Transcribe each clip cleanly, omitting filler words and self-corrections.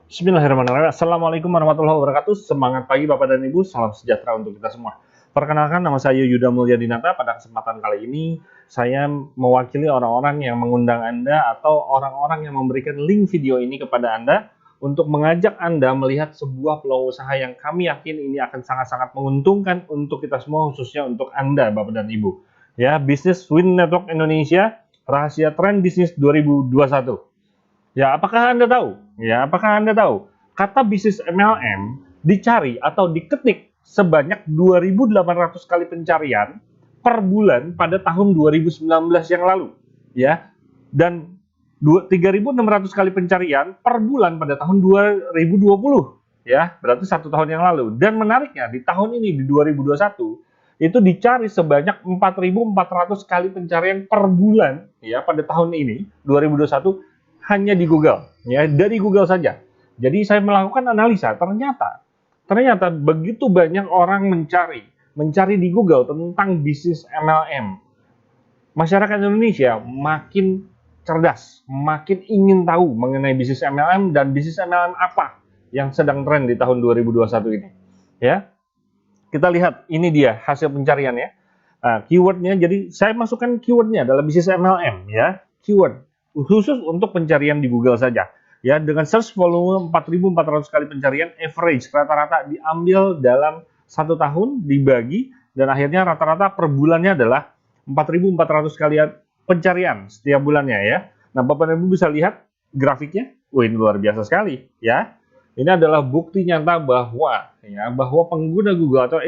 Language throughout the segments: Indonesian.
Bismillahirrahmanirrahim. Assalamualaikum warahmatullahi wabarakatuh. Semangat pagi Bapak dan Ibu. Salam sejahtera untuk kita semua. Perkenalkan, nama saya Yuda Mulyadinata. Pada kesempatan kali ini, saya mewakili orang-orang yang mengundang Anda atau orang-orang yang memberikan link video ini kepada Anda untuk mengajak Anda melihat sebuah peluang usaha yang kami yakin ini akan sangat-sangat menguntungkan untuk kita semua, khususnya untuk Anda, Bapak dan Ibu. Ya, Bisnis Win Network Indonesia, Rahasia Tren Bisnis 2021. Apakah Anda tahu? Apakah Anda tahu? Kata bisnis MLM dicari atau diketik sebanyak 2.800 kali pencarian per bulan pada tahun 2019 yang lalu, ya. Dan 3.600 kali pencarian per bulan pada tahun 2020, ya. Berarti 1 tahun yang lalu. Dan menariknya di tahun ini di 2021 itu dicari sebanyak 4.400 kali pencarian per bulan, ya, pada tahun ini 2021 hanya di Google, ya, dari Google saja. Jadi saya melakukan analisa, ternyata begitu banyak orang mencari di Google tentang bisnis MLM. Masyarakat Indonesia makin cerdas, makin ingin tahu mengenai bisnis MLM dan bisnis MLM apa yang sedang tren di tahun 2021 ini. Ya, kita lihat ini dia hasil pencariannya. Keywordnya, jadi saya masukkan keywordnya dalam bisnis MLM, ya, keyword khusus untuk pencarian di Google saja, ya, dengan search volume 4.400 kali pencarian, average rata-rata diambil dalam 1 tahun dibagi, dan akhirnya rata-rata per bulannya adalah 4.400 kali pencarian setiap bulannya, ya. Nah, Bapak dan Ibu bisa lihat grafiknya. Ini luar biasa sekali, ya. Ini adalah bukti nyata bahwa pengguna Google atau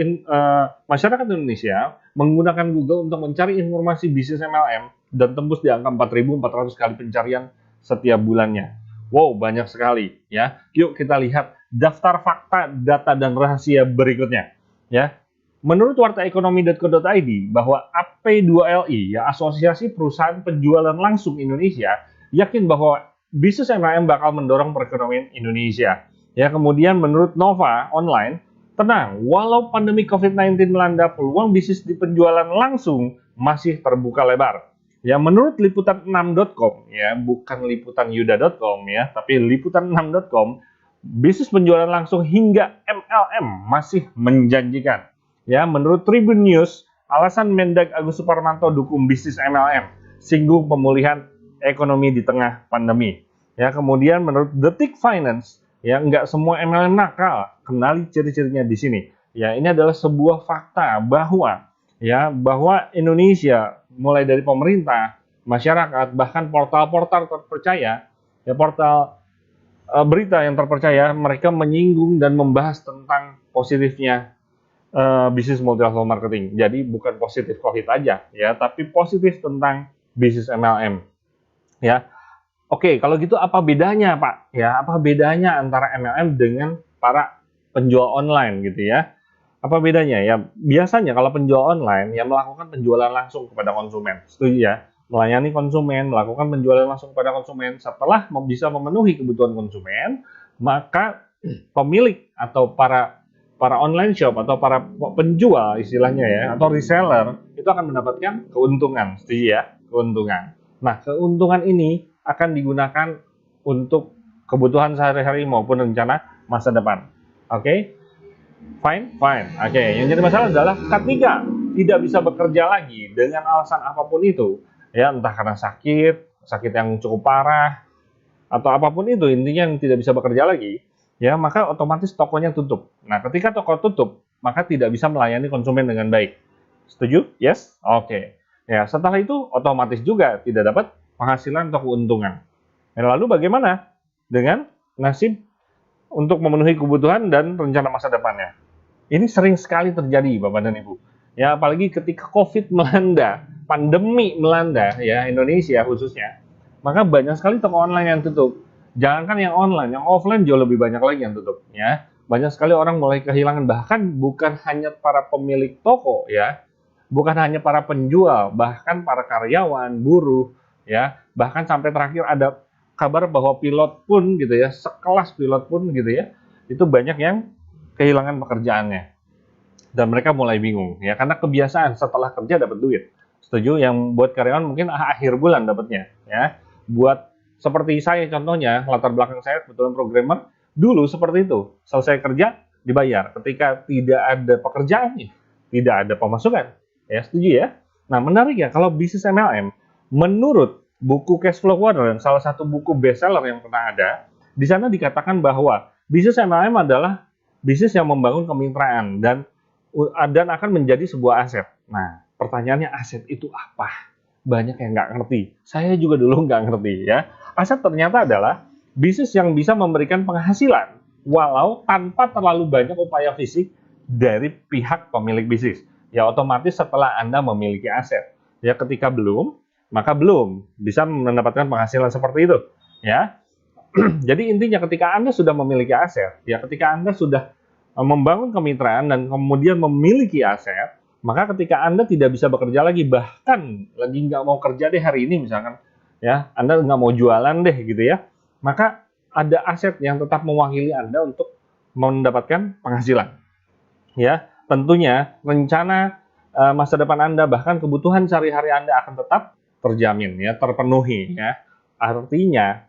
masyarakat Indonesia menggunakan Google untuk mencari informasi bisnis MLM dan tembus di angka 4.400 kali pencarian setiap bulannya. Wow, banyak sekali, ya. Yuk kita lihat daftar fakta, data, dan rahasia berikutnya, ya. Menurut wartaekonomi.co.id bahwa AP2LI, ya, Asosiasi Perusahaan Penjualan Langsung Indonesia, yakin bahwa bisnis MLM bakal mendorong perekonomian Indonesia. Ya, kemudian menurut Nova Online, tenang, walau pandemi COVID-19 melanda, peluang bisnis di penjualan langsung masih terbuka lebar. Ya, menurut liputan6.com, ya, bukan liputan-yuda.com, ya, tapi liputan6.com, bisnis penjualan langsung hingga MLM masih menjanjikan. Ya, menurut Tribun News, alasan Mendag Agus Suparmanto dukung bisnis MLM, singgung pemulihan ekonomi di tengah pandemi. Ya, kemudian menurut Detik Finance, ya, nggak semua MLM nakal, kenali ciri-cirinya di sini. Ya, ini adalah sebuah fakta bahwa Indonesia, mulai dari pemerintah, masyarakat, bahkan portal-portal terpercaya, ya, portal berita yang terpercaya, mereka menyinggung dan membahas tentang positifnya bisnis multi level marketing. Jadi bukan positif COVID aja, ya, tapi positif tentang bisnis MLM. Ya. Oke, kalau gitu apa bedanya, Pak? Ya, apa bedanya antara MLM dengan para penjual online gitu, ya? Apa bedanya? Ya, biasanya kalau penjual online yang melakukan penjualan langsung kepada konsumen. Setuju, ya? Melayani konsumen, melakukan penjualan langsung kepada konsumen. Setelah bisa memenuhi kebutuhan konsumen, maka pemilik atau para online shop atau para penjual istilahnya, ya, atau reseller itu akan mendapatkan keuntungan. Setuju, ya? Keuntungan. Nah, keuntungan ini akan digunakan untuk kebutuhan sehari-hari maupun rencana masa depan. Oke? Fine? Oke, yang jadi masalah adalah ketika tidak bisa bekerja lagi dengan alasan apapun itu, ya, entah karena sakit yang cukup parah, atau apapun itu, intinya yang tidak bisa bekerja lagi, ya, maka otomatis tokonya tutup. Nah, ketika toko tutup, maka tidak bisa melayani konsumen dengan baik. Setuju? Yes? Oke. Ya, setelah itu otomatis juga tidak dapat penghasilan atau keuntungan. Dan lalu bagaimana dengan nasib untuk memenuhi kebutuhan dan rencana masa depannya? Ini sering sekali terjadi, Bapak dan Ibu. Ya, apalagi ketika COVID melanda, pandemi melanda, ya, Indonesia khususnya, maka banyak sekali toko online yang tutup. Jangankan yang online, yang offline jauh lebih banyak lagi yang tutup, ya. Banyak sekali orang mulai kehilangan, bahkan bukan hanya para pemilik toko, ya, bukan hanya para penjual, bahkan para karyawan, buruh, ya, bahkan sampai terakhir ada kabar bahwa pilot pun gitu, ya, sekelas pilot pun gitu, ya, itu banyak yang kehilangan pekerjaannya dan mereka mulai bingung, ya, karena kebiasaan setelah kerja dapat duit. Setuju? Yang buat karyawan mungkin akhir bulan dapatnya, ya. Buat seperti saya contohnya, latar belakang saya kebetulan programmer, Dulu seperti itu, selesai kerja dibayar. Ketika tidak ada pekerjaan, ya, tidak ada pemasukan. Ya, setuju ya? Nah, menarik ya kalau bisnis MLM, menurut buku Cash Flow Quadrant, salah satu buku bestseller yang pernah ada, di sana dikatakan bahwa bisnis MLM adalah bisnis yang membangun kemitraan dan akan menjadi sebuah aset. Nah, pertanyaannya aset itu apa? Banyak yang nggak ngerti. Saya juga dulu nggak ngerti ya. Aset ternyata adalah bisnis yang bisa memberikan penghasilan walau tanpa terlalu banyak upaya fisik dari pihak pemilik bisnis. Ya otomatis setelah Anda memiliki aset. Ya ketika belum, maka belum bisa mendapatkan penghasilan seperti itu. Ya. Jadi intinya ketika Anda sudah memiliki aset, ya ketika Anda sudah membangun kemitraan dan kemudian memiliki aset, maka ketika Anda tidak bisa bekerja lagi, bahkan lagi nggak mau kerja deh hari ini misalkan, ya Anda nggak mau jualan deh gitu ya, maka ada aset yang tetap mewakili Anda untuk mendapatkan penghasilan. Ya, tentunya rencana masa depan Anda bahkan kebutuhan sehari-hari Anda akan tetap terjamin ya, terpenuhi ya. Artinya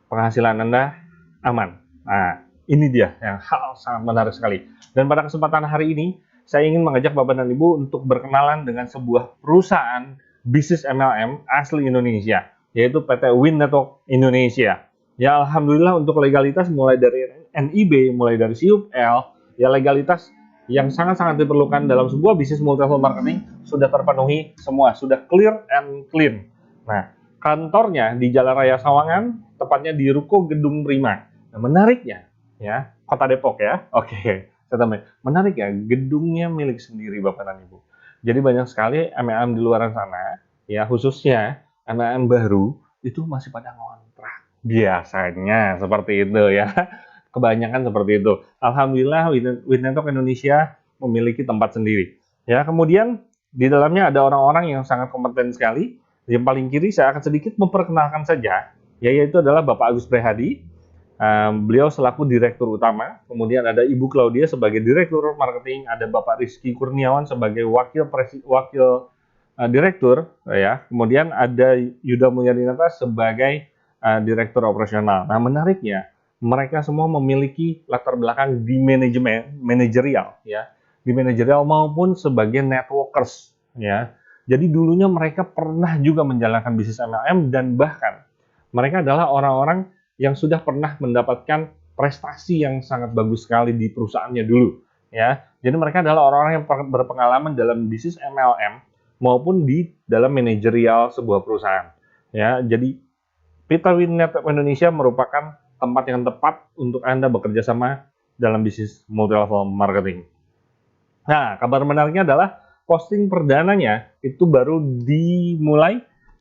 penghasilan Anda aman. Nah, ini dia yang hal sangat menarik sekali. Dan pada kesempatan hari ini, saya ingin mengajak Bapak dan Ibu untuk berkenalan dengan sebuah perusahaan bisnis MLM asli Indonesia, yaitu PT Win Network Indonesia. Ya, alhamdulillah untuk legalitas mulai dari NIB, mulai dari CUPL, ya legalitas yang sangat-sangat diperlukan dalam sebuah bisnis multi level marketing sudah terpenuhi semua, sudah clear and clean. Nah, kantornya di Jalan Raya Sawangan, tepatnya di Ruko Gedung Prima. Nah, menariknya, ya, Kota Depok ya. Oke, saya tambahin. Menarik ya, gedungnya milik sendiri Bapak dan Ibu. Jadi banyak sekali MLM di luar sana, ya khususnya MLM baru, itu masih pada ngontrak. Biasanya seperti itu ya. Kebanyakan seperti itu. Alhamdulillah Win Network Indonesia memiliki tempat sendiri. Ya, kemudian di dalamnya ada orang-orang yang sangat kompeten sekali. Yang paling kiri saya akan sedikit memperkenalkan saja, yaitu adalah Bapak Agus Prehadi. Beliau selaku Direktur Utama, kemudian ada Ibu Claudia sebagai Direktur Marketing, ada Bapak Rizky Kurniawan sebagai Wakil Direktur, ya. Kemudian ada Yuda Mulyadinata sebagai Direktur Operasional. Nah, menariknya, mereka semua memiliki latar belakang di manajerial, ya, di manajerial maupun sebagai networkers, ya. Jadi dulunya mereka pernah juga menjalankan bisnis MLM dan bahkan mereka adalah orang-orang yang sudah pernah mendapatkan prestasi yang sangat bagus sekali di perusahaannya dulu, ya. Jadi mereka adalah orang-orang yang berpengalaman dalam bisnis MLM maupun di dalam manajerial sebuah perusahaan, ya. Jadi PT Win Network Indonesia merupakan tempat yang tepat untuk Anda bekerja sama dalam bisnis multi level marketing. Nah, kabar menariknya adalah posting perdananya itu baru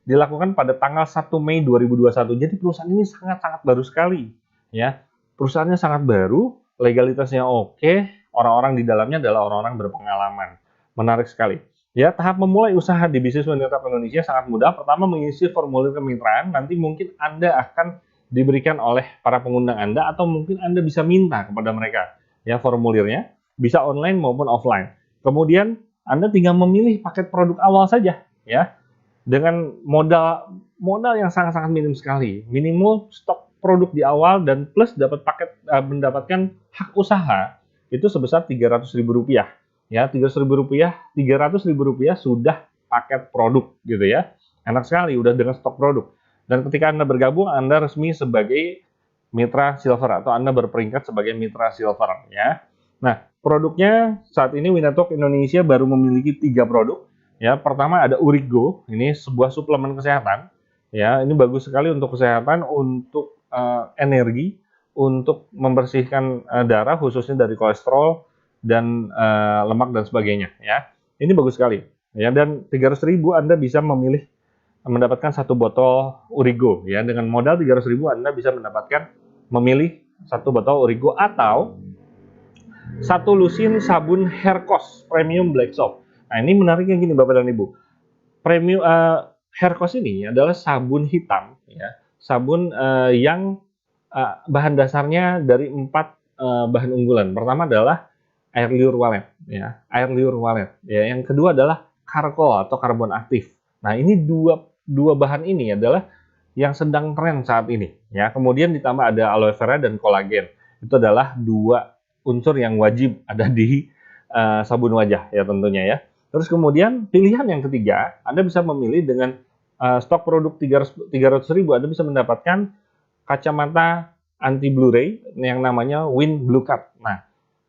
dilakukan pada tanggal 1 Mei 2021. Jadi perusahaan ini sangat-sangat baru sekali, ya. Perusahaannya sangat baru, legalitasnya oke, orang-orang di dalamnya adalah orang-orang berpengalaman. Menarik sekali. Ya, tahap memulai usaha di bisnis Win Network Indonesia sangat mudah. Pertama, mengisi formulir kemitraan, nanti mungkin Anda akan diberikan oleh para pengundang Anda atau mungkin Anda bisa minta kepada mereka, ya, formulirnya bisa online maupun offline. Kemudian Anda tinggal memilih paket produk awal saja, ya, dengan modal yang sangat-sangat minim sekali. Minimal stok produk di awal dan plus dapat mendapatkan hak usaha itu sebesar Rp300.000. Ya, Rp300.000 sudah paket produk gitu ya. Enak sekali udah dengan stok produk. Dan ketika Anda bergabung, Anda resmi sebagai mitra silver atau Anda berperingkat sebagai mitra silver, ya. Nah, produknya saat ini Win Network Indonesia baru memiliki 3 produk. Ya, pertama ada Urigo, ini sebuah suplemen kesehatan. Ya, ini bagus sekali untuk kesehatan, untuk energi, untuk membersihkan darah khususnya dari kolesterol dan lemak dan sebagainya. Ya, ini bagus sekali. Ya, dan 300.000 Anda bisa mendapatkan 1 botol Urigo. Ya, dengan modal 300.000 Anda bisa memilih 1 botol Urigo atau 1 lusin sabun Haircos Premium Black Soap. Nah, ini menariknya gini Bapak dan Ibu. Premium Haircos ini adalah sabun hitam, ya. Sabun yang bahan dasarnya dari 4 bahan unggulan. Pertama adalah air liur walet, ya. Air liur walet. Ya, yang kedua adalah charcoal atau karbon aktif. Nah, ini dua bahan ini adalah yang sedang tren saat ini, ya. Kemudian ditambah ada aloe vera dan kolagen. Itu adalah dua unsur yang wajib ada di sabun wajah ya tentunya ya. Terus kemudian pilihan yang ketiga, Anda bisa memilih dengan stok produk 300.000, Anda bisa mendapatkan kacamata anti blue ray yang namanya Wind Blue Cut. Nah,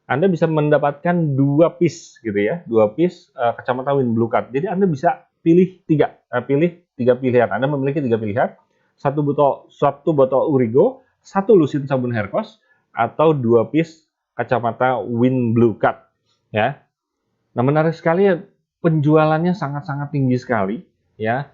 Anda bisa mendapatkan 2 piece gitu ya, 2 piece kacamata Wind Blue Cut. Jadi Anda bisa pilih tiga pilihan. Anda memiliki 3 pilihan, satu botol Urigo, 1 lusin sabun Hercos, atau 2 piece kacamata Wind Blue Cut ya. Nah, menarik sekali ya, penjualannya sangat-sangat tinggi sekali ya.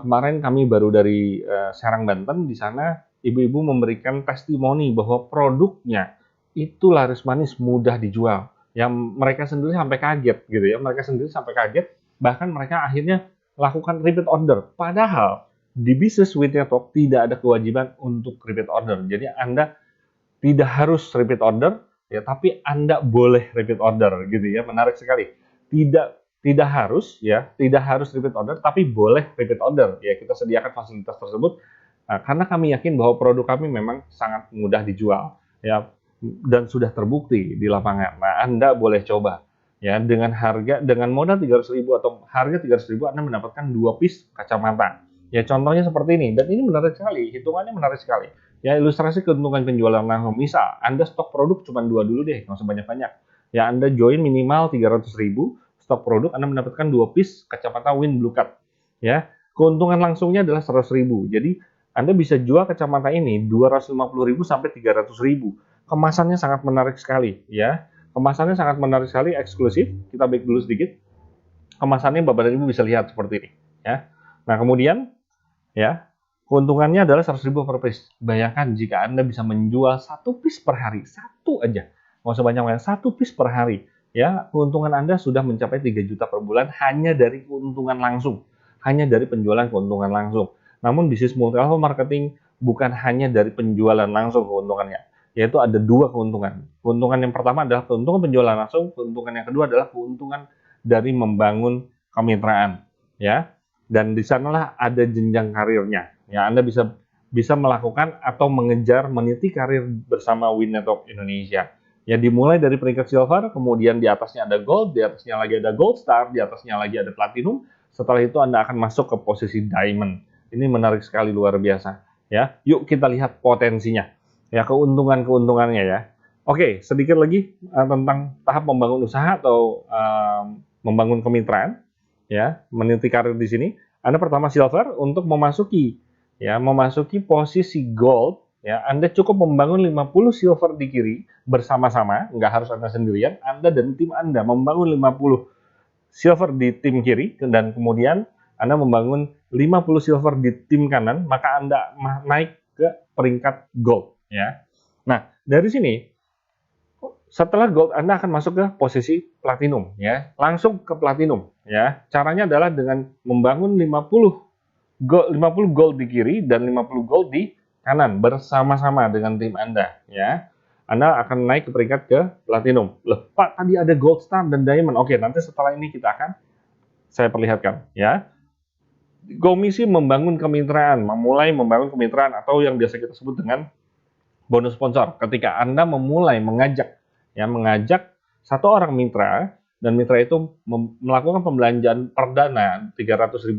Kemarin kami baru dari Serang, Banten. Di sana ibu-ibu memberikan testimoni bahwa produknya itu laris manis, mudah dijual. Yang mereka sendiri sampai kaget gitu ya. Mereka sendiri sampai kaget, bahkan mereka akhirnya lakukan repeat order. Padahal di bisnis with network tidak ada kewajiban untuk repeat order. Jadi Anda tidak harus repeat order ya, tapi Anda boleh repeat order gitu ya. Menarik sekali. Tidak harus ya, tidak harus repeat order, tapi boleh repeat order ya. Kita sediakan fasilitas tersebut karena kami yakin bahwa produk kami memang sangat mudah dijual ya, dan sudah terbukti di lapangan. Nah, Anda boleh coba ya, dengan modal 300.000 atau harga 300.000 Anda mendapatkan 2 piece kacamata. Ya, contohnya seperti ini, dan ini menarik sekali, hitungannya menarik sekali. Ya, ilustrasi keuntungan penjualan langsung. Misal, Anda stok produk cuma 2 dulu deh, nggak usah banyak-banyak. Ya, Anda join minimal 300.000, stok produk Anda mendapatkan 2 piece kacamata Wind Blue Cut. Ya, keuntungan langsungnya adalah 100.000. Jadi, Anda bisa jual kacamata ini 250.000 sampai 300.000. Kemasannya sangat menarik sekali, ya. Kemasannya sangat menarik sekali, eksklusif. Kita back dulu sedikit. Kemasannya Bapak dan Ibu bisa lihat seperti ini, ya. Nah, kemudian ya, keuntungannya adalah 100.000 per piece. Bayangkan jika Anda bisa menjual 1 piece per hari, satu aja, nggak usah banyak-banyak, 1 piece per hari, ya, keuntungan Anda sudah mencapai 3 juta per bulan hanya dari keuntungan langsung, hanya dari penjualan keuntungan langsung. Namun bisnis multi level marketing bukan hanya dari penjualan langsung keuntungannya, yaitu ada 2 keuntungan. Keuntungan yang pertama adalah keuntungan penjualan langsung, keuntungan yang kedua adalah keuntungan dari membangun kemitraan, ya. Dan di sanalah ada jenjang karirnya. Ya, Anda bisa melakukan atau meniti karir bersama Wind Network Indonesia. Ya, dimulai dari peringkat silver, kemudian di atasnya ada gold, di atasnya lagi ada gold star, di atasnya lagi ada platinum. Setelah itu Anda akan masuk ke posisi diamond. Ini menarik sekali, luar biasa. Ya, yuk kita lihat potensinya. Ya, keuntungannya ya. Oke, sedikit lagi tentang tahap membangun usaha atau membangun kemitraan. Ya, meniti karir di sini. Anda pertama silver untuk memasuki posisi gold. Ya, Anda cukup membangun 50 silver di kiri bersama-sama, nggak harus Anda sendirian. Anda dan tim Anda membangun 50 silver di tim kiri, dan kemudian Anda membangun 50 silver di tim kanan, maka Anda naik ke peringkat gold. Ya. Nah, dari sini setelah gold Anda akan masuk ke posisi platinum ya. Langsung ke platinum ya. Caranya adalah dengan membangun 50 gold di kiri dan 50 gold di kanan bersama-sama dengan tim Anda ya. Anda akan naik ke peringkat ke platinum. Loh, Pak, tadi ada gold star dan diamond. Oke, nanti setelah ini saya perlihatkan ya. Komisi membangun kemitraan, memulai membangun kemitraan atau yang biasa kita sebut dengan bonus sponsor. Ketika Anda memulai mengajak satu orang mitra, dan mitra itu melakukan pembelanjaan perdana Rp300.000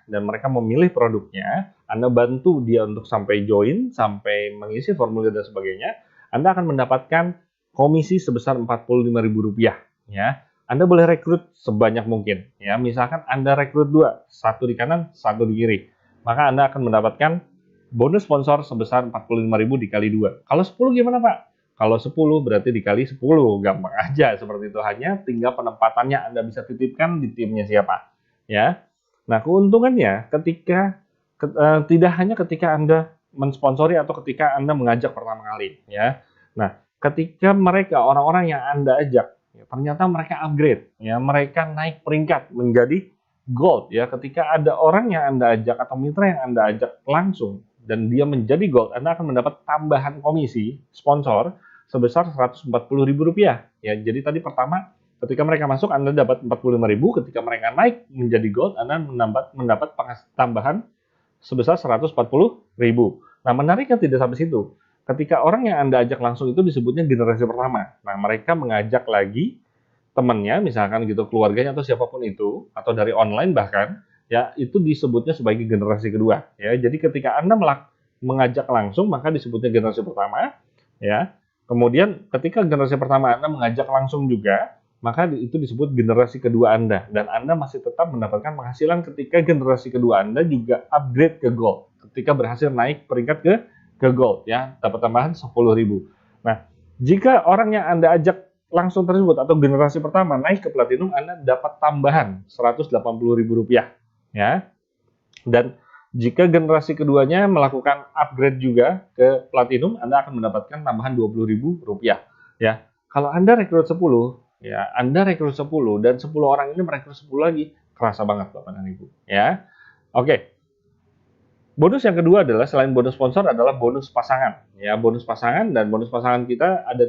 dan mereka memilih produknya, Anda bantu dia untuk sampai join, sampai mengisi formulir dan sebagainya, Anda akan mendapatkan komisi sebesar Rp45.000 ya. Anda boleh rekrut sebanyak mungkin ya. Misalkan Anda rekrut 2, satu di kanan, satu di kiri, maka Anda akan mendapatkan bonus sponsor sebesar Rp45.000 dikali 2. Kalau 10 gimana, Pak? Kalau 10 berarti dikali 10, gampang aja seperti itu. Hanya tinggal penempatannya Anda bisa titipkan di timnya siapa. Ya. Nah, keuntungannya tidak hanya ketika Anda mensponsori atau ketika Anda mengajak pertama kali. Ya. Nah, ketika orang-orang yang Anda ajak, ternyata mereka upgrade. Ya, mereka naik peringkat menjadi gold. Ya, ketika ada orang yang Anda ajak atau mitra yang Anda ajak langsung, dan dia menjadi gold, Anda akan mendapat tambahan komisi sponsor sebesar Rp140.000. Ya, jadi tadi pertama ketika mereka masuk Anda dapat Rp45.000, ketika mereka naik menjadi gold Anda mendapat tambahan sebesar Rp140.000. Nah, menariknya tidak sampai situ. ketika orang yang Anda ajak langsung itu disebutnya generasi pertama. Nah, mereka mengajak lagi temannya, misalkan gitu, keluarganya atau siapapun itu, atau dari online bahkan, ya itu disebutnya sebagai generasi kedua. Ya, jadi ketika Anda mengajak langsung, maka disebutnya generasi pertama. Ya, kemudian ketika generasi pertama Anda mengajak langsung juga, maka itu disebut generasi kedua Anda. Dan Anda masih tetap mendapatkan penghasilan ketika generasi kedua Anda juga upgrade ke Gold. Ketika berhasil naik peringkat ke Gold, ya, dapat tambahan 10.000. Nah, jika orang yang Anda ajak langsung tersebut atau generasi pertama naik ke Platinum, Anda dapat tambahan Rp180.000, ya. Dan jika generasi keduanya melakukan upgrade juga ke Platinum, Anda akan mendapatkan tambahan Rp20.000, ya. Kalau Anda rekrut 10, ya, Anda rekrut 10 dan 10 orang ini merekrut 10 lagi, kerasa banget Bapak dan Ibu, ya. Oke. Bonus yang kedua adalah selain bonus sponsor adalah bonus pasangan. Ya, bonus pasangan dan bonus pasangan kita ada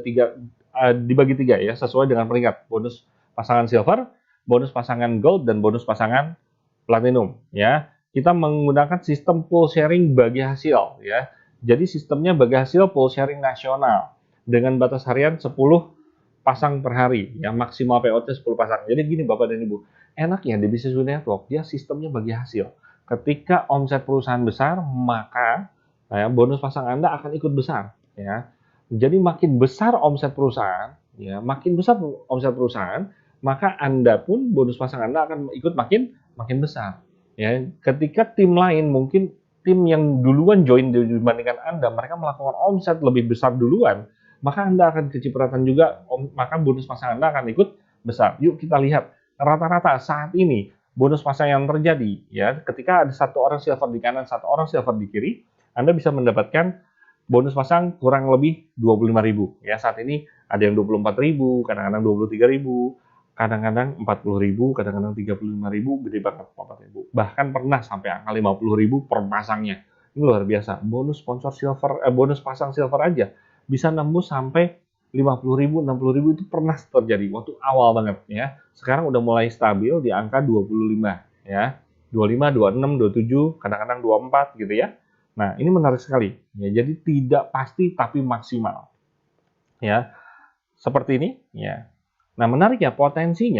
dibagi tiga ya, sesuai dengan peringkat. Bonus pasangan silver, bonus pasangan gold, dan bonus pasangan platinum. Ya, kita menggunakan sistem pool sharing bagi hasil. Ya, jadi sistemnya bagi hasil pool sharing nasional dengan batas harian 10 pasang per hari. Ya, maksimal POT 10 pasang. Jadi gini Bapak dan Ibu, enaknya di Business Network dia sistemnya bagi hasil. Ketika omset perusahaan besar, maka ya, bonus pasang Anda akan ikut besar. Ya. Jadi makin besar omset perusahaan, ya, makin besar omset perusahaan, maka Anda pun bonus pasang Anda akan ikut makin besar. Ya. Ketika tim lain, mungkin tim yang duluan join dibandingkan Anda, mereka melakukan omset lebih besar duluan, maka Anda akan kecipratan juga, maka bonus pasang Anda akan ikut besar. Yuk kita lihat rata-rata saat ini bonus pasang yang terjadi, ya, ketika ada satu orang silver di kanan, satu orang silver di kiri, Anda bisa mendapatkan bonus pasang kurang lebih 25.000. Ya, saat ini ada yang 24.000, kadang-kadang 23.000, kadang-kadang 40.000, kadang-kadang 35.000, gede banget Bapak Ibu. Bahkan pernah sampai angka 50.000 per pasangnya. Ini luar biasa. Bonus sponsor silver, bonus pasang silver aja bisa nembus sampai 50.000, 60.000 itu pernah terjadi waktu awal banget ya. Sekarang udah mulai stabil di angka 25 ya. 25, 26, 27, kadang-kadang 24 gitu ya. Nah, ini menarik sekali ya. Jadi tidak pasti tapi maksimal. Ya. Seperti ini ya. Nah, menarik ya potensi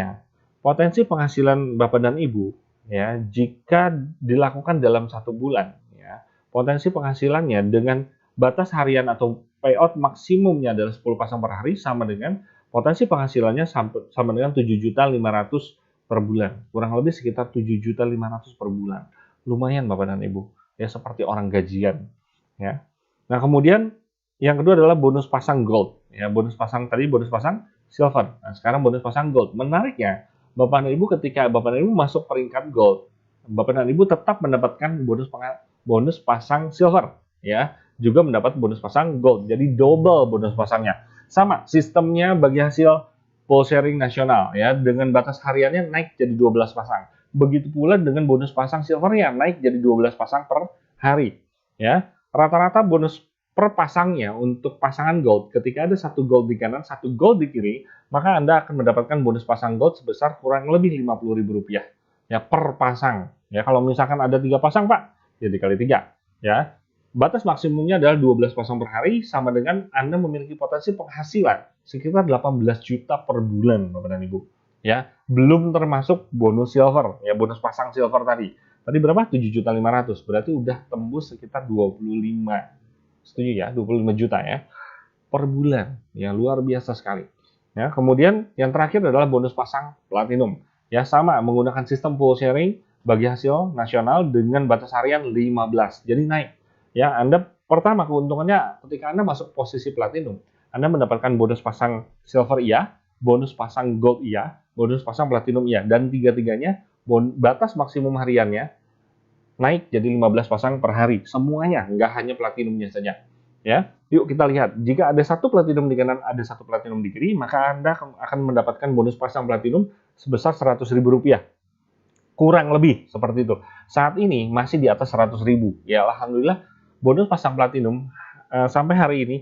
penghasilan Bapak dan Ibu ya jika dilakukan dalam 1 bulan ya. Potensi penghasilannya dengan batas harian atau payout maksimumnya adalah 10 pasang per hari sama dengan potensi penghasilannya sama dengan 7.500.000 per bulan. Kurang lebih sekitar 7.500.000 per bulan. Lumayan Bapak dan Ibu. Ya seperti orang gajian. Ya. Nah, kemudian yang kedua adalah bonus pasang gold. Ya, bonus pasang silver. Nah, sekarang bonus pasang gold. Menariknya, Bapak dan Ibu ketika Bapak dan Ibu masuk peringkat gold, Bapak dan Ibu tetap mendapatkan bonus pasang silver. Ya, juga mendapat bonus pasang gold. Jadi double bonus pasangnya. Sama, sistemnya bagi hasil pool sharing nasional ya, dengan batas hariannya naik jadi 12 pasang. Begitu pula dengan bonus pasang silvernya naik jadi 12 pasang per hari ya. Rata-rata bonus per pasangnya untuk pasangan gold, ketika ada 1 gold di kanan, 1 gold di kiri, maka Anda akan mendapatkan bonus pasang gold sebesar kurang lebih Rp50.000 ya per pasang. Ya, kalau misalkan ada 3 pasang, Pak, ya dikali 3 ya. Batas maksimumnya adalah 12 pasang per hari, sama dengan Anda memiliki potensi penghasilan sekitar 18 juta per bulan, Bapak dan Ibu. Ya, belum termasuk bonus silver, ya bonus pasang silver tadi. Tadi berapa? 7.500.000. Berarti udah tembus sekitar 25. Setuju ya? 25 juta ya per bulan. Ya, luar biasa sekali. Ya, kemudian yang terakhir adalah bonus pasang platinum. Ya, sama menggunakan sistem pool sharing bagi hasil nasional dengan batas harian 15. Jadi naik. Ya, Anda pertama keuntungannya ketika Anda masuk posisi platinum, Anda mendapatkan bonus pasang silver iya, bonus pasang gold iya, bonus pasang platinum iya, dan tiga-tiganya batas maksimum hariannya naik jadi 15 pasang per hari. Semuanya, nggak hanya platinumnya saja. Ya, yuk kita lihat. Jika ada 1 platinum di kanan, ada 1 platinum di kiri, maka Anda akan mendapatkan bonus pasang platinum sebesar Rp100.000. Kurang lebih seperti itu. Saat ini masih di atas 100.000. Ya, alhamdulillah bonus pasang platinum sampai hari ini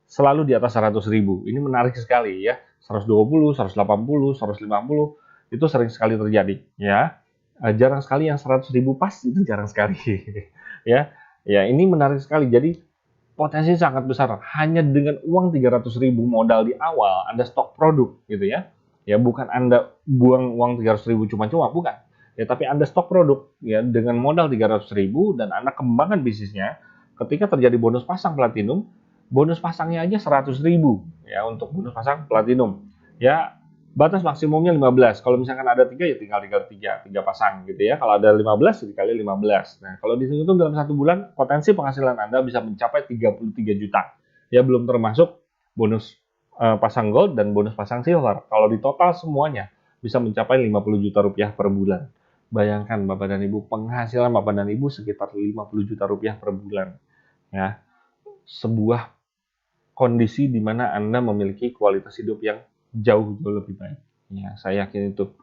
selalu di atas 100.000. Ini menarik sekali ya. 120, 180, 150 itu sering sekali terjadi ya. Jarang sekali yang 100.000 pas, itu jarang sekali. Ya. Ya, ini menarik sekali. Jadi potensi sangat besar. Hanya dengan uang 300.000 modal di awal, Anda stok produk gitu ya. Ya bukan Anda buang uang 300.000 cuma-cuma, bukan. Ya tapi Anda stok produk ya dengan modal 300.000 dan Anda kembangkan bisnisnya. Ketika terjadi bonus pasang platinum, bonus pasangnya aja 100.000 ya untuk bonus pasang platinum. Ya batas maksimumnya 15. Kalau misalkan ada 3 ya tinggal dikali 3 pasang gitu ya. Kalau ada 15 ya dikali 15. Nah, kalau dihitung dalam 1 bulan potensi penghasilan Anda bisa mencapai 33 juta. Ya belum termasuk bonus pasang gold dan bonus pasang silver. Kalau di total semuanya bisa mencapai 50 juta rupiah per bulan. Bayangkan Bapak dan Ibu, penghasilan Bapak dan Ibu sekitar 50 juta rupiah per bulan. Ya, sebuah kondisi di mana Anda memiliki kualitas hidup yang jauh lebih baik. Ya, saya yakin itu.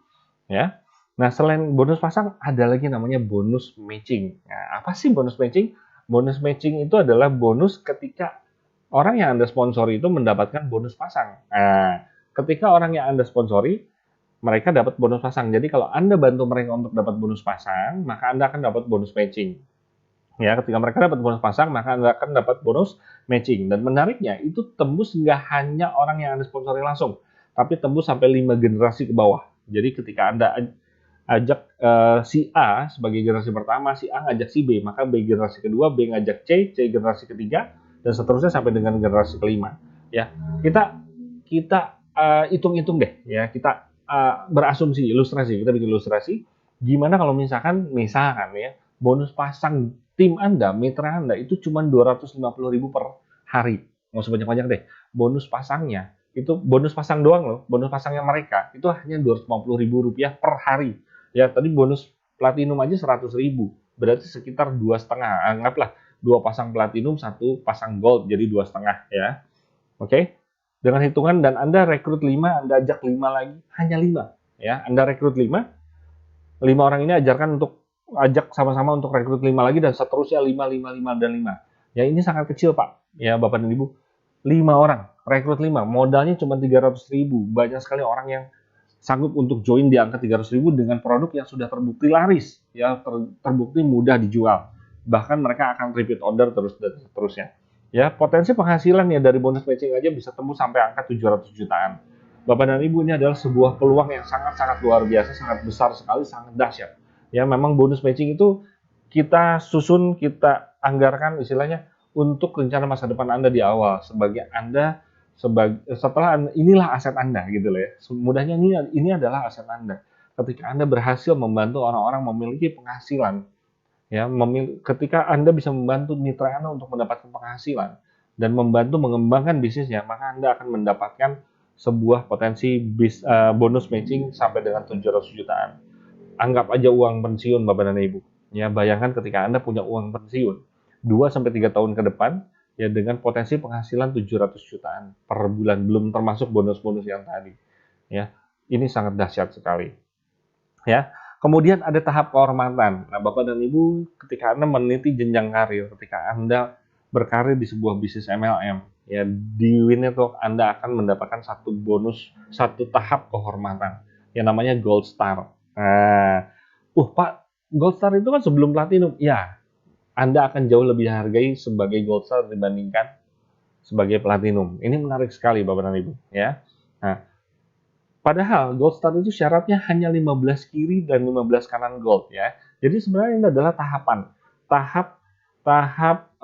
Ya. Nah, selain bonus pasang, ada lagi namanya bonus matching. Nah, apa sih bonus matching? Bonus matching itu adalah bonus ketika orang yang Anda sponsori itu mendapatkan bonus pasang. Nah, ketika orang yang Anda sponsori, mereka dapat bonus pasang. Jadi kalau Anda bantu mereka untuk dapat bonus pasang, maka Anda akan dapat bonus matching. Ya, ketika mereka dapat bonus pasang, maka Anda akan dapat bonus matching. Dan menariknya, itu tembus nggak hanya orang yang Anda sponsori langsung, tapi tembus sampai 5 generasi ke bawah. Jadi ketika Anda ajak si A sebagai generasi pertama, si A ngajak si B, maka B generasi kedua, B ngajak C, C generasi ketiga, dan seterusnya sampai dengan generasi kelima. Ya, kita hitung-hitung deh, ya kita berasumsi, ilustrasi, kita bikin ilustrasi. Gimana kalau misalkan ya, bonus pasang tim Anda, mitra Anda itu cuma 250.000 per hari. Nggak usah banyak-banyak deh. Bonus pasangnya, itu bonus pasang doang loh. Bonus pasangnya mereka, itu hanya 250.000 rupiah per hari. Ya, tadi bonus platinum aja 100.000. Berarti sekitar 2,5. Anggaplah 2 pasang platinum, 1 pasang gold, jadi 2,5 ya. Oke? Dengan hitungan dan Anda rekrut 5, Anda ajak 5 lagi, hanya 5. Ya, Anda rekrut 5 orang ini ajarkan untuk ajak sama-sama untuk rekrut 5 lagi dan seterusnya 5, 5, 5, dan 5. Ya ini sangat kecil Pak, ya Bapak dan Ibu. 5 orang, rekrut 5, modalnya cuma 300.000. Banyak sekali orang yang sanggup untuk join di angka 300.000 dengan produk yang sudah terbukti laris, ya terbukti mudah dijual. Bahkan mereka akan repeat order terus dan seterusnya. Ya, potensi penghasilan ya dari bonus matching aja bisa tembus sampai angka 700 jutaan. Bapak dan Ibu, ini adalah sebuah peluang yang sangat-sangat luar biasa, sangat besar sekali, sangat dahsyat. Ya, memang bonus matching itu kita susun, kita anggarkan istilahnya untuk rencana masa depan Anda di awal. Sebagai Anda, setelah inilah aset Anda gitu loh ya. Mudahnya ini adalah aset Anda. Ketika Anda berhasil membantu orang-orang memiliki penghasilan, ya, ketika Anda bisa membantu mitra Anda untuk mendapatkan penghasilan dan membantu mengembangkan bisnisnya, maka Anda akan mendapatkan sebuah potensi bonus matching sampai dengan 700 jutaan. Anggap aja uang pensiun Bapak dan Ibu. Ya, bayangkan ketika Anda punya uang pensiun 2 sampai 3 tahun ke depan ya dengan potensi penghasilan 700 jutaan per bulan, belum termasuk bonus-bonus yang tadi. Ya, ini sangat dahsyat sekali. Ya. Kemudian ada tahap kehormatan. Nah, Bapak dan Ibu, ketika Anda meniti jenjang karir, ketika Anda berkarir di sebuah bisnis MLM, ya di Win Network Anda akan mendapatkan satu tahap kehormatan yang namanya Gold Star. Nah, Pak, Gold Star itu kan sebelum Platinum. Ya, Anda akan jauh lebih hargai sebagai Gold Star dibandingkan sebagai Platinum. Ini menarik sekali Bapak dan Ibu, ya. Nah, padahal Gold Star itu syaratnya hanya 15 kiri dan 15 kanan gold ya. Jadi sebenarnya ini adalah tahap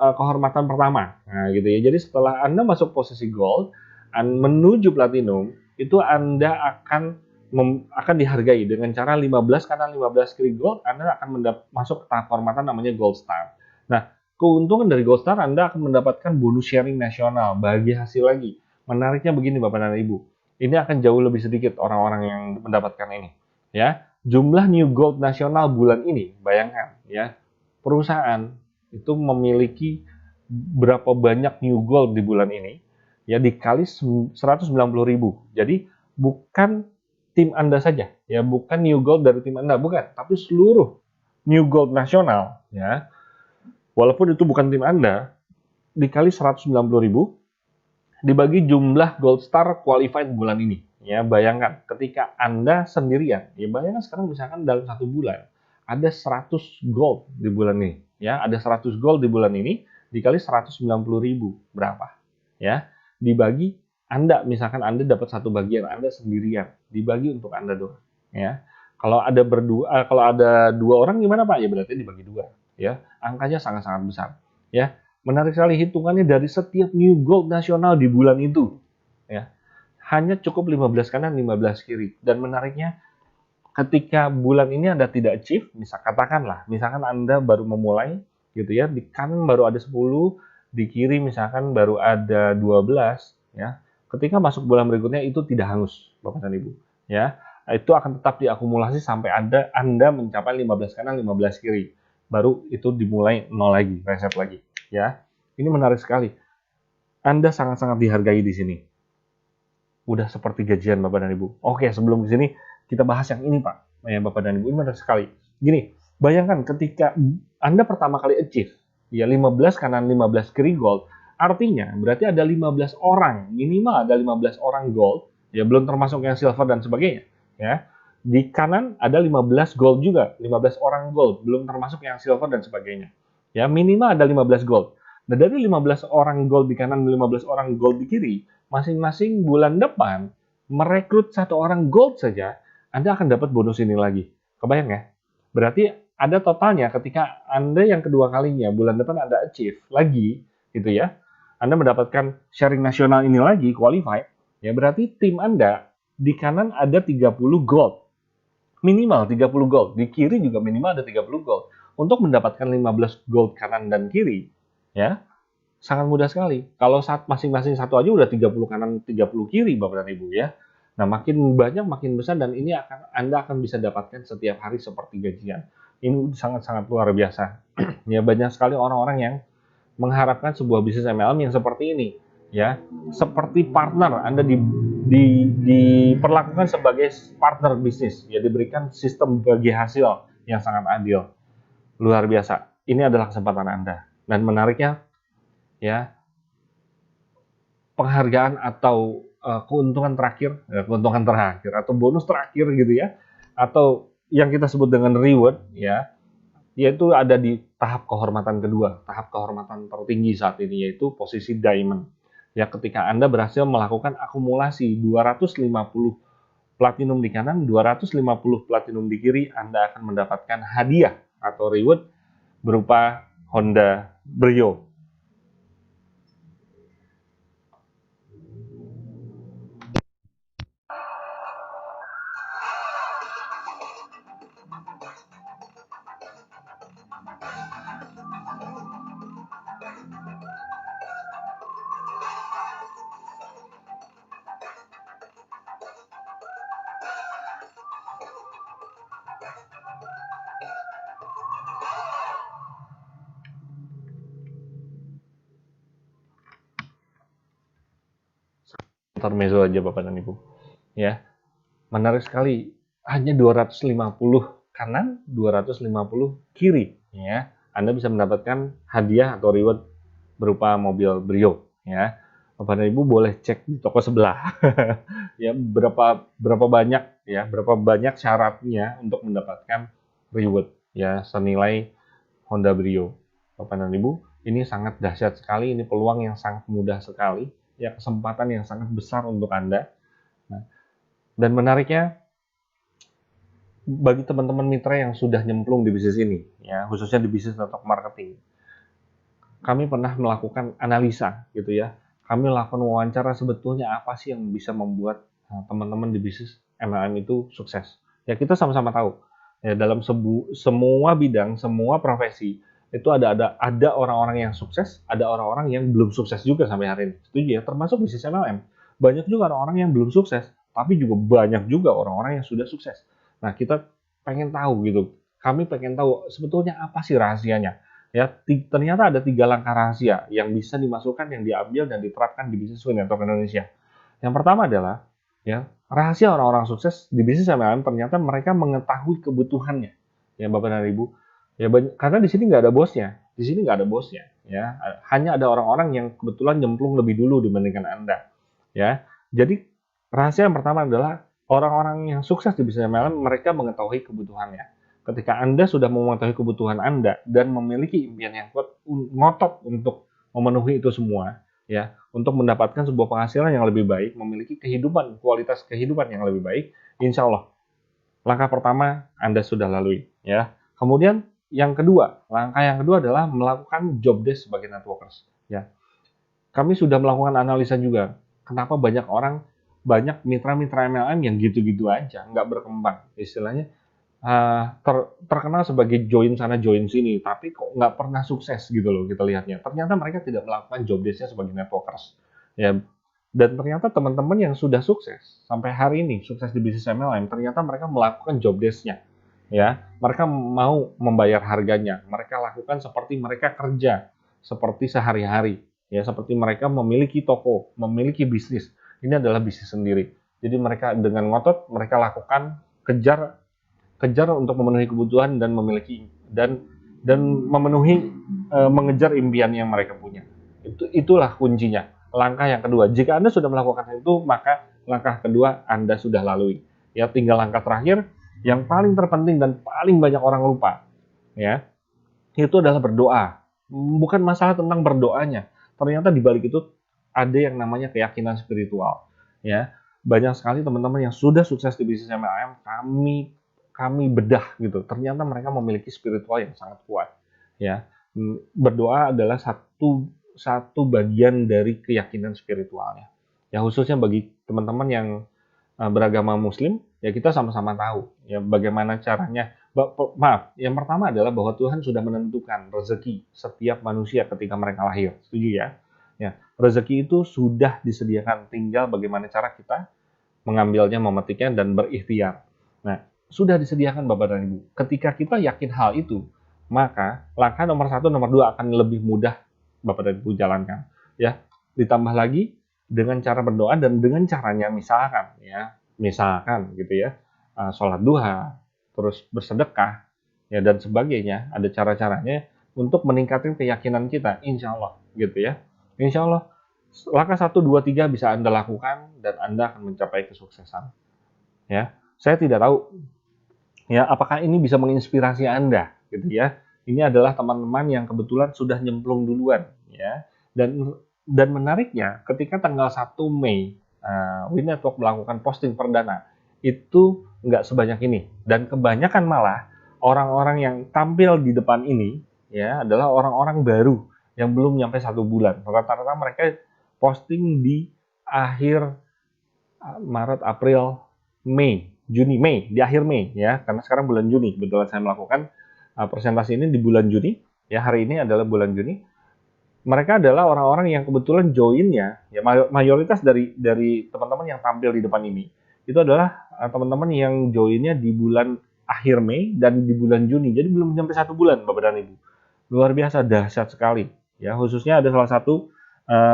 kehormatan pertama. Nah, gitu ya. Jadi setelah Anda masuk posisi gold, menuju platinum, itu Anda akan dihargai dengan cara 15 kanan 15 kiri gold, Anda akan masuk ke tahap kehormatan namanya Gold Star. Nah, keuntungan dari Gold Star Anda akan mendapatkan bonus sharing nasional, bagi hasil lagi. Menariknya begini Bapak dan Ibu. Ini akan jauh lebih sedikit orang-orang yang mendapatkan ini. Ya, jumlah new gold nasional bulan ini, bayangkan ya, perusahaan itu memiliki berapa banyak new gold di bulan ini, ya dikali 190.000. Jadi bukan tim Anda saja, ya bukan new gold dari tim Anda, bukan, tapi seluruh new gold nasional, ya, walaupun itu bukan tim Anda, dikali 190.000 dibagi jumlah Gold Star qualified bulan ini. Ya, bayangkan ketika Anda sendirian, ya bayangkan sekarang misalkan dalam 1 bulan ada 100 gold di bulan ini, ya, ada 100 gold di bulan ini dikali 190.000 berapa? Ya, dibagi Anda, misalkan Anda dapat satu bagian, Anda sendirian, dibagi untuk Anda doang, ya. Kalau ada berdua, kalau ada 2 orang gimana Pak? Ya berarti dibagi 2, ya. Angkanya sangat-sangat besar, ya. Menarik sekali hitungannya dari setiap new gold nasional di bulan itu, ya. Hanya cukup 15 kanan, 15 kiri. Dan menariknya, ketika bulan ini Anda tidak achieve, misalkan Anda baru memulai, gitu ya, di kanan baru ada 10, di kiri misalkan baru ada 12, ya. Ketika masuk bulan berikutnya itu tidak hangus, Bapak dan Ibu, ya. Itu akan tetap diakumulasi sampai Anda mencapai 15 kanan, 15 kiri. Baru itu dimulai nol lagi, reset lagi, ya. Ini menarik sekali. Anda sangat-sangat dihargai di sini. Udah seperti gajian Bapak dan Ibu. Oke, sebelum ke sini kita bahas yang ini Pak. Ya, Bapak dan Ibu, ini menarik sekali. Gini, bayangkan ketika Anda pertama kali achieve, ya 15 kanan 15 kiri gold, artinya berarti ada 15 orang, minimal ada 15 orang gold, ya belum termasuk yang silver dan sebagainya, ya. Di kanan ada 15 gold juga, 15 orang gold, belum termasuk yang silver dan sebagainya. Ya, minimal ada 15 gold. Nah, dari 15 orang gold di kanan dan 15 orang gold di kiri, masing-masing bulan depan merekrut 1 orang gold saja, Anda akan dapat bonus ini lagi. Kebayang ya? Berarti ada totalnya ketika Anda yang kedua kalinya bulan depan Anda achieve lagi, gitu ya. Anda mendapatkan sharing nasional ini lagi, qualified, ya berarti tim Anda di kanan ada 30 gold. Minimal 30 gold. Di kiri juga minimal ada 30 gold. Untuk mendapatkan 15 gold kanan dan kiri, ya, sangat mudah sekali. Kalau masing-masing satu aja udah 30 kanan, 30 kiri Bapak dan Ibu ya. Nah, makin banyak makin besar dan ini Anda akan bisa dapatkan setiap hari seperti gajian. Ini sangat-sangat luar biasa. Ya, banyak sekali orang-orang yang mengharapkan sebuah bisnis MLM yang seperti ini, ya. Seperti partner, Anda diperlakukan sebagai partner bisnis, ya diberikan sistem bagi hasil yang sangat adil. Luar biasa. Ini adalah kesempatan Anda. Dan menariknya, ya, penghargaan atau keuntungan terakhir atau bonus terakhir gitu ya, atau yang kita sebut dengan reward, ya, yaitu ada di tahap kehormatan kedua, tahap kehormatan tertinggi saat ini, yaitu posisi diamond. Ya, ketika Anda berhasil melakukan akumulasi 250 platinum di kanan, 250 platinum di kiri, Anda akan mendapatkan hadiah atau reward berupa Honda Brio. Intermezzo aja Bapak dan Ibu. Ya, menarik sekali. Hanya 250 kanan, 250 kiri, ya. Anda bisa mendapatkan hadiah atau reward berupa mobil Brio, ya. Bapak dan Ibu boleh cek di toko sebelah. Ya, berapa banyak syaratnya untuk mendapatkan reward, ya, senilai Honda Brio. Bapak dan Ibu, ini sangat dahsyat sekali, ini peluang yang sangat mudah sekali, ya, kesempatan yang sangat besar untuk Anda. Nah, dan menariknya, bagi teman-teman mitra yang sudah nyemplung di bisnis ini, ya, khususnya di bisnis network marketing, kami pernah melakukan analisa, gitu ya. Kami melakukan wawancara sebetulnya apa sih yang bisa membuat teman-teman di bisnis MLM itu sukses. Ya, kita sama-sama tahu, ya, dalam semua bidang, semua profesi, itu ada orang-orang yang sukses, ada orang-orang yang belum sukses juga sampai hari ini. Setuju ya? Termasuk bisnis MLM. Banyak juga orang-orang yang belum sukses, tapi juga banyak juga orang-orang yang sudah sukses. Nah, kita pengen tahu gitu. Kami pengen tahu sebetulnya apa sih rahasianya. Ya, ternyata ada 3 langkah rahasia yang bisa dimasukkan, yang diambil dan diterapkan di bisnis Network Indonesia. Yang pertama adalah, ya, rahasia orang-orang sukses di bisnis MLM ternyata mereka mengetahui kebutuhannya. Ya, Bapak dan Ibu. Ya, karena di sini nggak ada bosnya. Di sini nggak ada bosnya. Ya, hanya ada orang-orang yang kebetulan nyemplung lebih dulu dibandingkan Anda. Ya, jadi rahasia yang pertama adalah orang-orang yang sukses di bisnis MLM mereka mengetahui kebutuhannya. Ketika Anda sudah mengetahui kebutuhan Anda dan memiliki impian yang kuat, ngotot untuk memenuhi itu semua, ya, untuk mendapatkan sebuah penghasilan yang lebih baik, memiliki kualitas kehidupan yang lebih baik, insya Allah langkah pertama Anda sudah lalui, ya. Kemudian langkah yang kedua adalah melakukan job desk sebagai networkers, ya. Kami sudah melakukan analisa juga, kenapa banyak mitra-mitra MLM yang gitu-gitu aja, nggak berkembang, istilahnya terkenal sebagai join sana join sini, tapi kok nggak pernah sukses gitu loh kita lihatnya. Ternyata mereka tidak melakukan job desk-nya sebagai networkers, ya. Dan ternyata teman-teman yang sudah sukses sampai hari ini, sukses di bisnis MLM, ternyata mereka melakukan job desk-nya, ya. Mereka mau membayar harganya, mereka lakukan seperti mereka kerja, seperti sehari-hari, ya, seperti mereka memiliki toko, memiliki bisnis. Ini adalah bisnis sendiri. Jadi mereka dengan ngotot mereka lakukan kejar untuk memenuhi kebutuhan dan mengejar impian yang mereka punya. Itulah kuncinya. Langkah yang kedua, jika Anda sudah melakukan itu, maka langkah kedua Anda sudah lalui. Ya, tinggal langkah terakhir yang paling terpenting dan paling banyak orang lupa, ya. Itu adalah berdoa. Bukan masalah tentang berdoanya. Ternyata di balik itu ada yang namanya keyakinan spiritual, ya. Banyak sekali teman-teman yang sudah sukses di bisnis MLM, kami bedah gitu. Ternyata mereka memiliki spiritual yang sangat kuat, ya. Berdoa adalah satu bagian dari keyakinan spiritualnya. Ya, khususnya bagi teman-teman yang beragama Muslim, ya kita sama-sama tahu ya bagaimana caranya. Yang pertama adalah bahwa Tuhan sudah menentukan rezeki setiap manusia ketika mereka lahir. Setuju ya? Ya, rezeki itu sudah disediakan, tinggal bagaimana cara kita mengambilnya, memetiknya dan berikhtiar. Nah, sudah disediakan Bapak dan Ibu. Ketika kita yakin hal itu, maka langkah nomor 1, nomor 2 akan lebih mudah Bapak dan Ibu jalankan. Ya, ditambah lagi dengan cara berdoa dan dengan caranya misalkan gitu ya, sholat duha, terus bersedekah, ya dan sebagainya. Ada cara-caranya untuk meningkatkan keyakinan kita, insya Allah gitu ya. Insya Allah langkah 1, 2, 3 bisa Anda lakukan dan Anda akan mencapai kesuksesan. Ya, saya tidak tahu ya apakah ini bisa menginspirasi Anda gitu ya. Ini adalah teman-teman yang kebetulan sudah nyemplung duluan ya. Dan menariknya ketika tanggal 1 Mei Win Network melakukan posting perdana itu nggak sebanyak ini, dan kebanyakan malah orang-orang yang tampil di depan ini ya adalah orang-orang baru yang belum nyampe 1 bulan. Rata-rata mereka posting di akhir Maret, April, Mei, Juni, Mei, di akhir Mei ya, karena sekarang bulan Juni. Kebetulan saya melakukan presentasi ini di bulan Juni, ya hari ini adalah bulan Juni. Mereka adalah orang-orang yang kebetulan joinnya, ya mayoritas dari teman-teman yang tampil di depan ini, itu adalah teman-teman yang joinnya di bulan akhir Mei dan di bulan Juni, jadi belum sampai 1 bulan Bapak dan Ibu. Luar biasa, dahsyat sekali. Ya, khususnya ada salah satu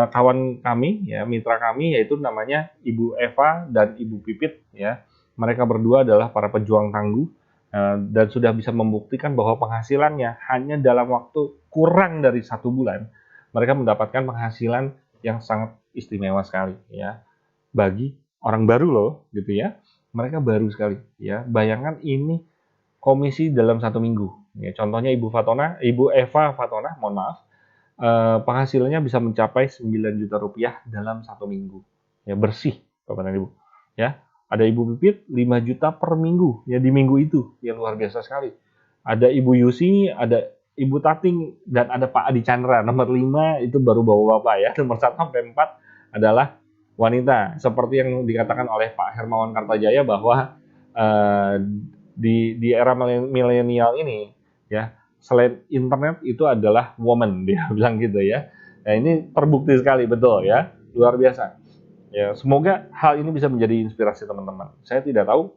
kawan kami, ya mitra kami, yaitu namanya Ibu Eva dan Ibu Pipit, ya. Mereka berdua adalah para pejuang tangguh dan sudah bisa membuktikan bahwa penghasilannya hanya dalam waktu kurang dari 1 bulan, mereka mendapatkan penghasilan yang sangat istimewa sekali, ya. Bagi orang baru loh, gitu ya. Mereka baru sekali, ya. Bayangkan ini komisi dalam 1 minggu. Ya, contohnya Ibu Eva Fatona, mohon maaf. Penghasilannya bisa mencapai 9 juta rupiah dalam 1 minggu, ya bersih Bapak dan Ibu, ya. Ada Ibu Pipit 5 juta per minggu, ya di minggu itu, yang luar biasa sekali. Ada Ibu Yusi, ada Ibu Tating, dan ada Pak Adi Chandra. Nomor 5 itu baru bapak-bapak ya. Nomor 1 sampai 4 adalah wanita. Seperti yang dikatakan oleh Pak Hermawan Kartajaya bahwa di era milenial ini, ya selain internet itu adalah woman, dia bilang gitu ya. Nah ini terbukti sekali, betul ya, luar biasa. Ya semoga hal ini bisa menjadi inspirasi teman-teman. Saya tidak tahu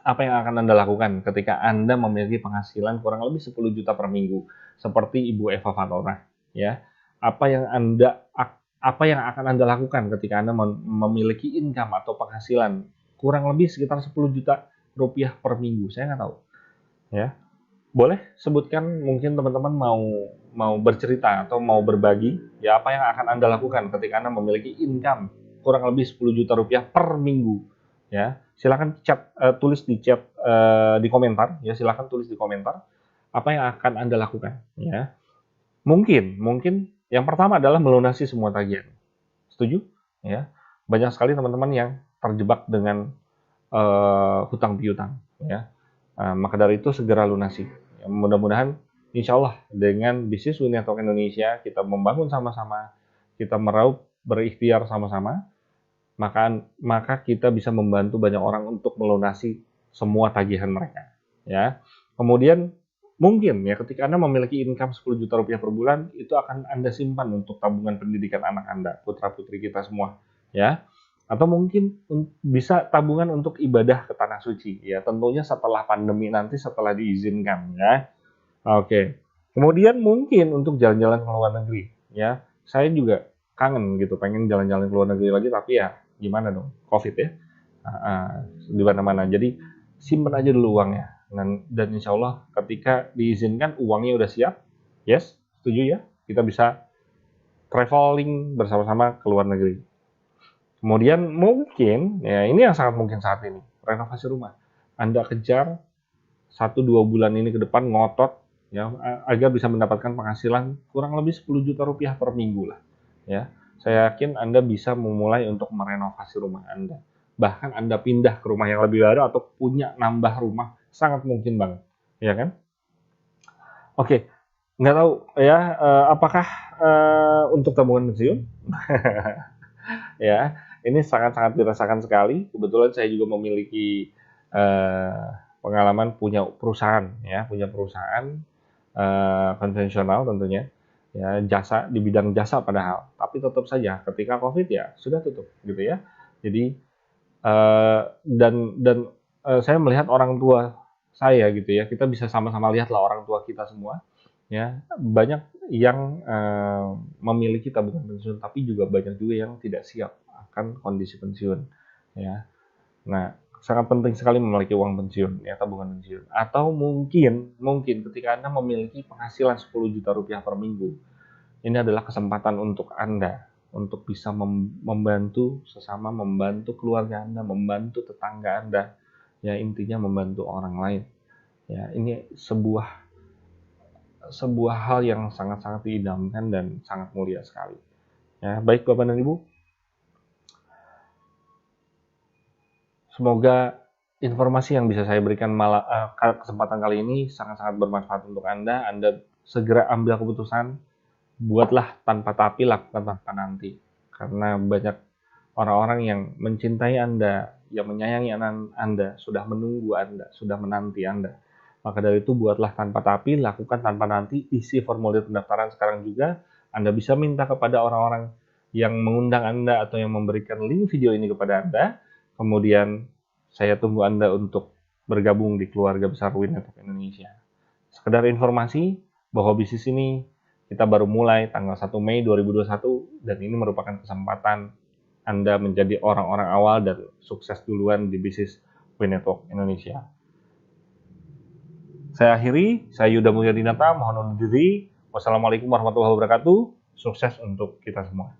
apa yang akan Anda lakukan ketika Anda memiliki penghasilan kurang lebih 10 juta per minggu, seperti Ibu Eva Fatona, ya. Apa yang akan Anda lakukan ketika Anda memiliki income atau penghasilan kurang lebih sekitar 10 juta rupiah per minggu? Saya nggak tahu, ya. Boleh sebutkan, mungkin teman-teman mau bercerita atau mau berbagi ya apa yang akan Anda lakukan ketika Anda memiliki income kurang lebih 10 juta rupiah per minggu, ya. Silakan tulis di chat di komentar ya, silahkan tulis di komentar apa yang akan Anda lakukan ya. Mungkin yang pertama adalah melunasi semua tagihan. Setuju? Ya. Banyak sekali teman-teman yang terjebak dengan hutang piutang ya. Maka dari itu segera lunasi. Ya, mudah-mudahan insya Allah dengan bisnis We Network Indonesia kita membangun sama-sama, kita meraup berikhtiar sama-sama, maka kita bisa membantu banyak orang untuk melunasi semua tagihan mereka ya. Kemudian mungkin ya ketika Anda memiliki income 10 juta rupiah per bulan, itu akan Anda simpan untuk tabungan pendidikan anak Anda, putra-putri kita semua ya. Atau mungkin bisa tabungan untuk ibadah ke tanah suci ya, tentunya setelah pandemi nanti, setelah diizinkan ya. Oke. Kemudian mungkin untuk jalan-jalan ke luar negeri ya. Saya juga kangen gitu, pengen jalan-jalan ke luar negeri lagi, tapi ya gimana dong, COVID ya, di mana-mana. Jadi simpan aja dulu uangnya, dan insya Allah ketika diizinkan uangnya udah siap, yes, setuju ya, kita bisa traveling bersama-sama ke luar negeri. Kemudian mungkin, ya ini yang sangat mungkin saat ini, renovasi rumah. Anda kejar 1-2 bulan ini ke depan ngotot ya, agar bisa mendapatkan penghasilan kurang lebih 10 juta rupiah per minggu lah ya. Saya yakin Anda bisa memulai untuk merenovasi rumah Anda. Bahkan Anda pindah ke rumah yang lebih baru atau punya nambah rumah, sangat mungkin banget, ya kan? Oke, nggak tahu ya, apakah untuk tabungan pensiun? Ya, ini sangat-sangat dirasakan sekali. Kebetulan saya juga memiliki pengalaman punya perusahaan konvensional tentunya. Ya, jasa di bidang jasa padahal, tapi tetap saja ketika COVID ya sudah tutup gitu ya. Jadi saya melihat orang tua saya gitu ya, kita bisa sama-sama lihatlah orang tua kita semua ya, banyak yang memiliki tabungan pensiun, tapi juga banyak juga yang tidak siap akan kondisi pensiun ya. Nah, sangat penting sekali memiliki uang pensiun ya, tabungan pensiun. Atau mungkin ketika Anda memiliki penghasilan 10 juta rupiah per minggu, ini adalah kesempatan untuk Anda untuk bisa membantu sesama, membantu keluarga Anda, membantu tetangga Anda. Ya, intinya membantu orang lain. Ya, ini sebuah hal yang sangat-sangat diidamkan dan sangat mulia sekali. Ya, baik Bapak dan Ibu. Semoga informasi yang bisa saya berikan kesempatan kali ini sangat-sangat bermanfaat untuk Anda. Anda segera ambil keputusan, buatlah tanpa tapi, lakukan tanpa nanti. Karena banyak orang-orang yang mencintai Anda, yang menyayangi Anda, sudah menunggu Anda, sudah menanti Anda. Maka dari itu buatlah tanpa tapi, lakukan tanpa nanti, isi formulir pendaftaran sekarang juga. Anda bisa minta kepada orang-orang yang mengundang Anda atau yang memberikan link video ini kepada Anda. Kemudian saya tunggu Anda untuk bergabung di keluarga besar We Network Indonesia. Sekedar informasi bahwa bisnis ini kita baru mulai tanggal 1 Mei 2021 dan ini merupakan kesempatan Anda menjadi orang-orang awal dan sukses duluan di bisnis We Network Indonesia. Saya akhiri, saya Yuda Mulyadinata, mohon undur diri. Wassalamualaikum warahmatullahi wabarakatuh. Sukses untuk kita semua.